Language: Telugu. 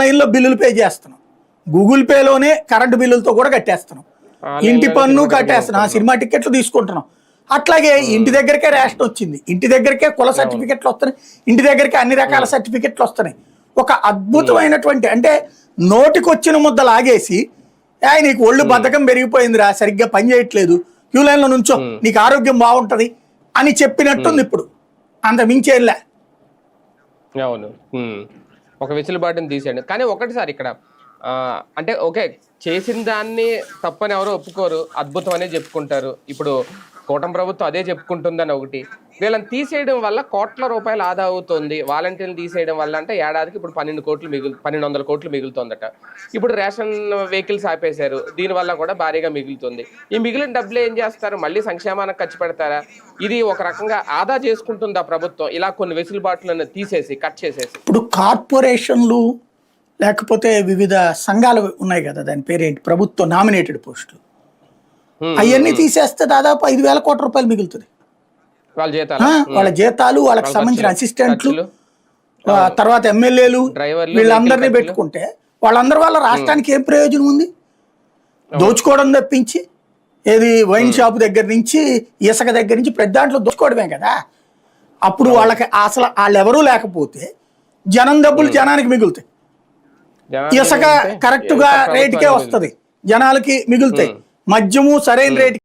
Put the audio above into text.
ఆన్లైన్లో బిల్లులు పే చేస్తున్నాం, గూగుల్ పేలోనే కరెంటు బిల్లులతో కూడా కట్టేస్తున్నాం, ఇంటి పన్ను కట్టేస్తున్నాం, ఆ సినిమా టికెట్లు తీసుకుంటున్నాం. అట్లాగే ఇంటి దగ్గరికే రేషన్ వచ్చింది, ఇంటి దగ్గరికే కుల సర్టిఫికెట్లు వస్తున్నాయి, ఇంటి దగ్గరికే అన్ని రకాల సర్టిఫికెట్లు వస్తున్నాయి. ఒక అద్భుతమైనటువంటి అంటే నోటికి వచ్చిన ముద్ద లాగేసి నీకు ఒళ్ళు బద్ధకం పెరిగిపోయిందిరా, సరిగ్గా పని చేయట్లేదు, క్యూ లైన్లో నుంచో నీకు ఆరోగ్యం బాగుంటది అని చెప్పినట్టుంది. ఇప్పుడు అంత మించేలా. అవును, ఒక వెసులుబాటుని తీసేయండి. కానీ ఒకటి సార్ ఇక్కడ అంటే ఓకే, చేసిన దాన్ని తప్పని ఎవరో ఒప్పుకోరు, అద్భుతం అనే చెప్పుకుంటారు. ఇప్పుడు కూటమి ప్రభుత్వం అదే చెప్పుకుంటుందని ఒకటి, వీళ్ళని తీసేయడం వల్ల కోట్ల రూపాయలు ఆదా అవుతుంది. వాలంటీర్లు తీసేయడం వల్ల అంటే ఏడాదికి ఇప్పుడు 1200 కోట్లు మిగులుతుందట. ఇప్పుడు రేషన్ వెహికల్స్ ఆపేశారు, దీనివల్ల కూడా భారీగా మిగులుతుంది. ఈ మిగిలిన డబ్బులు ఏం చేస్తారు? మళ్ళీ సంక్షేమానికి ఖర్చు పెడతారా? ఇది ఒక రకంగా ఆదా చేసుకుంటుందా ప్రభుత్వం ఇలా కొన్ని వెసులుబాట్లను తీసేసి కట్ చేసేసి? ఇప్పుడు కార్పొరేషన్లు లేకపోతే వివిధ సంఘాలు ఉన్నాయి కదా, దాని పేరేంటి, ప్రభుత్వ నామినేటెడ్ పోస్టులు, అవన్నీ తీసేస్తే దాదాపు 5,000 కోట్ల రూపాయలు మిగులుతుంది. వాళ్ళ జీతాలు, వాళ్ళకి సంబంధించిన అసిస్టెంట్లు, తర్వాత ఎమ్మెల్యేలు, వీళ్ళందరినీ పెట్టుకుంటే వాళ్ళందరి వల్ల రాష్ట్రానికి ఏం ప్రయోజనం ఉంది? దోచుకోవడం తప్పించి. ఏది వైన్ షాప్ దగ్గర నుంచి, ఇసుక దగ్గర నుంచి ప్రతి దాంట్లో దోచుకోవడమే కదా. అప్పుడు వాళ్ళకి అసలు వాళ్ళెవరూ లేకపోతే జనం డబ్బులు జనానికి మిగులుతాయి, ఇసుక కరెక్ట్ గా రేటుకే వస్తుంది, జనాలకి మిగులుతాయి, మద్యము సరైన రేటు